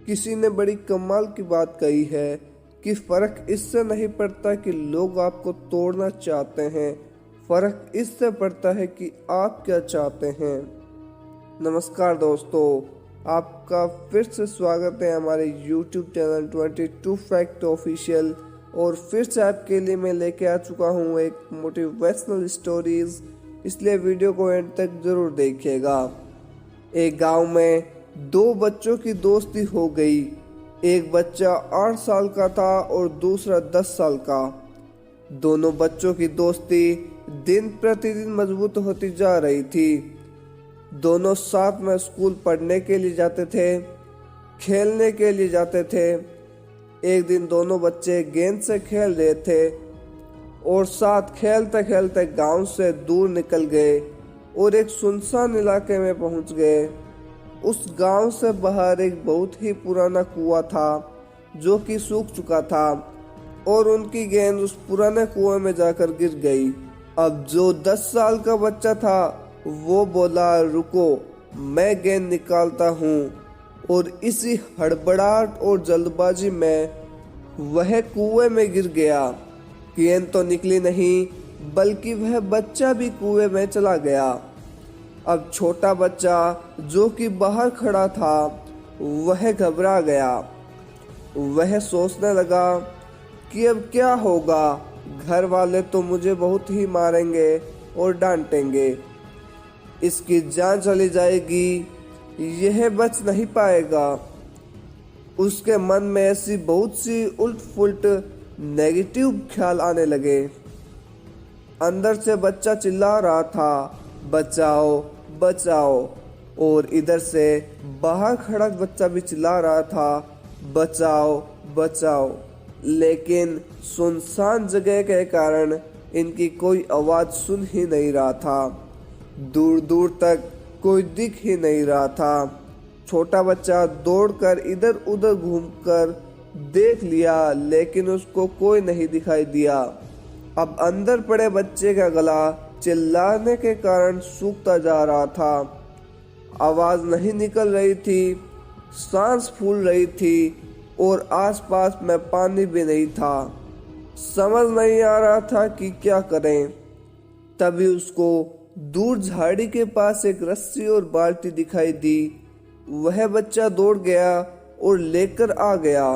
किसी ने बड़ी कमाल की बात कही है कि फर्क इससे नहीं पड़ता कि लोग आपको तोड़ना चाहते हैं, फर्क इससे पड़ता है कि आप क्या चाहते हैं। नमस्कार दोस्तों, आपका फिर से स्वागत है हमारे YouTube चैनल 22 फैक्ट ऑफिशियल। और फिर से आपके लिए मैं लेके आ चुका हूँ एक मोटिवेशनल स्टोरीज, इसलिए वीडियो को एंड तक जरूर देखिएगा। एक गांव में दो बच्चों की दोस्ती हो गई। एक बच्चा 8 साल का था और दूसरा 10 साल का। दोनों बच्चों की दोस्ती दिन प्रतिदिन मजबूत होती जा रही थी। दोनों साथ में स्कूल पढ़ने के लिए जाते थे, खेलने के लिए जाते थे। एक दिन दोनों बच्चे गेंद से खेल रहे थे और साथ खेलते खेलते गांव से दूर निकल गए और एक सुनसान इलाके में पहुंच गए। उस गांव से बाहर एक बहुत ही पुराना कुआं था जो कि सूख चुका था और उनकी गेंद उस पुराने कुएं में जाकर गिर गई। अब जो 10 साल का बच्चा था वो बोला, रुको, मैं गेंद निकालता हूँ। और इसी हड़बड़ाहट और जल्दबाजी में वह कुएं में गिर गया। गेंद तो निकली नहीं, बल्कि वह बच्चा भी कुएं में चला गया। अब छोटा बच्चा जो कि बाहर खड़ा था वह घबरा गया। वह सोचने लगा कि अब क्या होगा, घर वाले तो मुझे बहुत ही मारेंगे और डांटेंगे, इसकी जान चली जाएगी, यह बच नहीं पाएगा। उसके मन में ऐसी बहुत सी उल्ट फुल्ट नेगेटिव ख्याल आने लगे। अंदर से बच्चा चिल्ला रहा था, बचाओ बचाओ। और इधर से बाहर खड़ा बच्चा भी चिल्ला रहा था, बचाओ बचाओ। लेकिन सुनसान जगह के कारण इनकी कोई आवाज सुन ही नहीं रहा था। दूर दूर तक कोई दिख ही नहीं रहा था। छोटा बच्चा दौड़कर इधर उधर घूमकर देख लिया, लेकिन उसको कोई नहीं दिखाई दिया। अब अंदर पड़े बच्चे का गला चिल्लाने के कारण सूखता जा रहा था। आवाज नहीं निकल रही थी, सांस फूल रही थी और आसपास में पानी भी नहीं था। समझ नहीं आ रहा था कि क्या करें। तभी उसको दूर झाड़ी के पास एक रस्सी और बाल्टी दिखाई दी। वह बच्चा दौड़ गया और लेकर आ गया।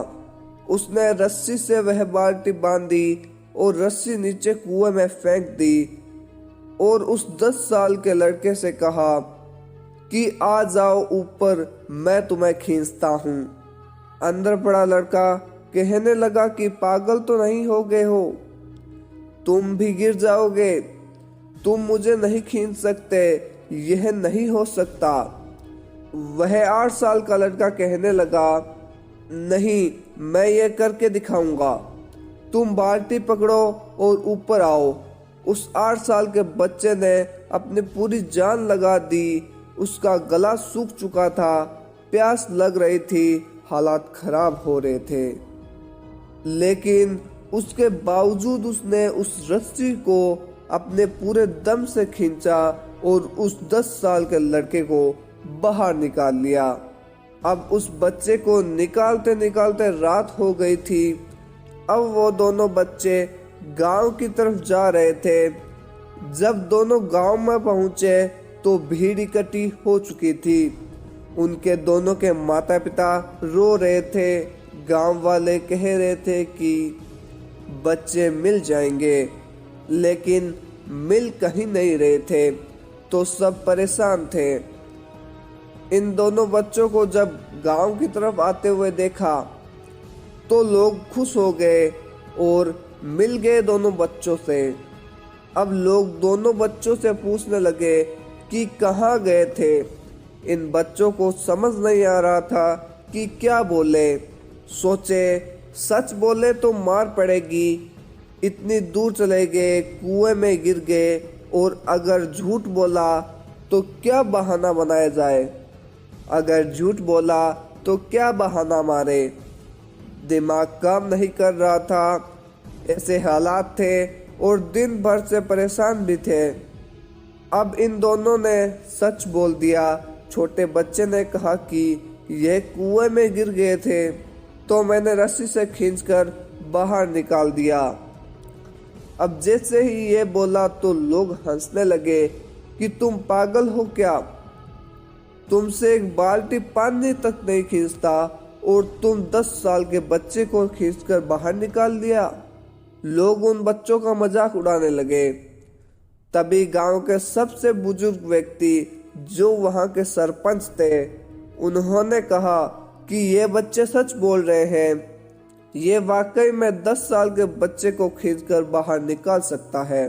उसने रस्सी से वह बाल्टी बांधी और रस्सी नीचे कुएं में फेंक दी और उस 10 साल के लड़के से कहा कि आ जाओ ऊपर, मैं तुम्हें खींचता हूँ। अंदर पड़ा लड़का कहने लगा कि पागल तो नहीं हो गए हो, तुम भी गिर जाओगे, तुम मुझे नहीं खींच सकते, यह नहीं हो सकता। वह 8 साल का लड़का कहने लगा, नहीं, मैं ये करके दिखाऊंगा, तुम बाल्टी पकड़ो और ऊपर आओ। उस 8 साल के बच्चे ने अपनी पूरी जान लगा दी। उसका गला सूख चुका था, प्यास लग रही थी, हालात खराब हो रहे थे, लेकिन उसके बावजूद उसने उस रस्सी को अपने पूरे दम से खींचा और उस 10 साल के लड़के को बाहर निकाल लिया। अब उस बच्चे को निकालते निकालते रात हो गई थी। अब वो दोनों बच्चे गांव की तरफ जा रहे थे। जब दोनों गांव में पहुंचे तो भीड़ इकट्ठी हो चुकी थी। उनके दोनों के माता पिता रो रहे थे। गांव वाले कह रहे थे कि बच्चे मिल जाएंगे, लेकिन मिल कहीं नहीं रहे थे, तो सब परेशान थे। इन दोनों बच्चों को जब गांव की तरफ आते हुए देखा तो लोग खुश हो गए और मिल गए दोनों बच्चों से। अब लोग दोनों बच्चों से पूछने लगे कि कहाँ गए थे। इन बच्चों को समझ नहीं आ रहा था कि क्या बोले। सोचे सच बोले तो मार पड़ेगी, इतनी दूर चले गए, कुएं में गिर गए, और अगर झूठ बोला तो क्या बहाना बनाया जाए, अगर झूठ बोला तो क्या बहाना मारे। दिमाग काम नहीं कर रहा था। ऐसे हालात थे और दिन भर से परेशान भी थे। अब इन दोनों ने सच बोल दिया। छोटे बच्चे ने कहा कि यह कुएं में गिर गए थे तो मैंने रस्सी से खींचकर बाहर निकाल दिया। अब जैसे ही ये बोला तो लोग हंसने लगे कि तुम पागल हो क्या, तुमसे एक बाल्टी पानी तक नहीं खींचता और तुम 10 साल के बच्चे को खींचकर बाहर निकाल दिया। लोग उन बच्चों का मजाक उड़ाने लगे। तभी गांव के सबसे बुजुर्ग व्यक्ति जो वहां के सरपंच थे, उन्होंने कहा कि ये बच्चे सच बोल रहे हैं, ये वाकई में 10 साल के बच्चे को खींचकर बाहर निकाल सकता है।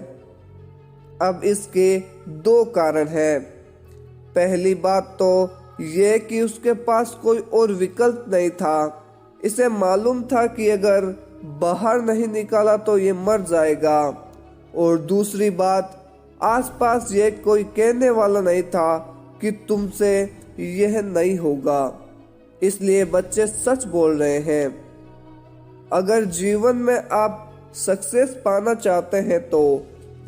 अब इसके 2 कारण हैं। पहली बात तो ये कि उसके पास कोई और विकल्प नहीं था। इसे मालूम था कि अगर बाहर नहीं निकाला तो ये मर जाएगा। और दूसरी बात, आसपास ये कोई कहने वाला नहीं था कि तुमसे यह नहीं होगा, इसलिए बच्चे सच बोल रहे हैं। अगर जीवन में आप सक्सेस पाना चाहते हैं तो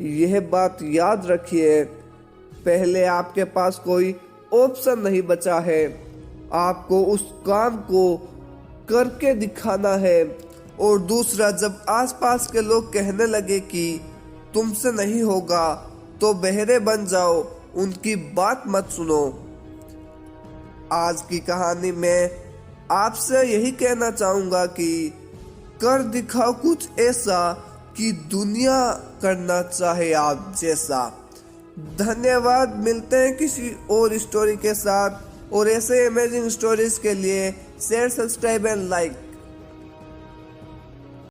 यह बात याद रखिए, पहले आपके पास कोई ऑप्शन नहीं बचा है, आपको उस काम को करके दिखाना है। और दूसरा, जब आसपास के लोग कहने लगे कि तुमसे नहीं होगा तो बहरे बन जाओ, उनकी बात मत सुनो। आज की कहानी में आपसे यही कहना चाहूंगा कि कर दिखाओ कुछ ऐसा कि दुनिया करना चाहे आप जैसा। धन्यवाद, मिलते हैं किसी और स्टोरी के साथ, और ऐसे अमेजिंग स्टोरीज के लिए शेयर, सब्सक्राइब एंड लाइक।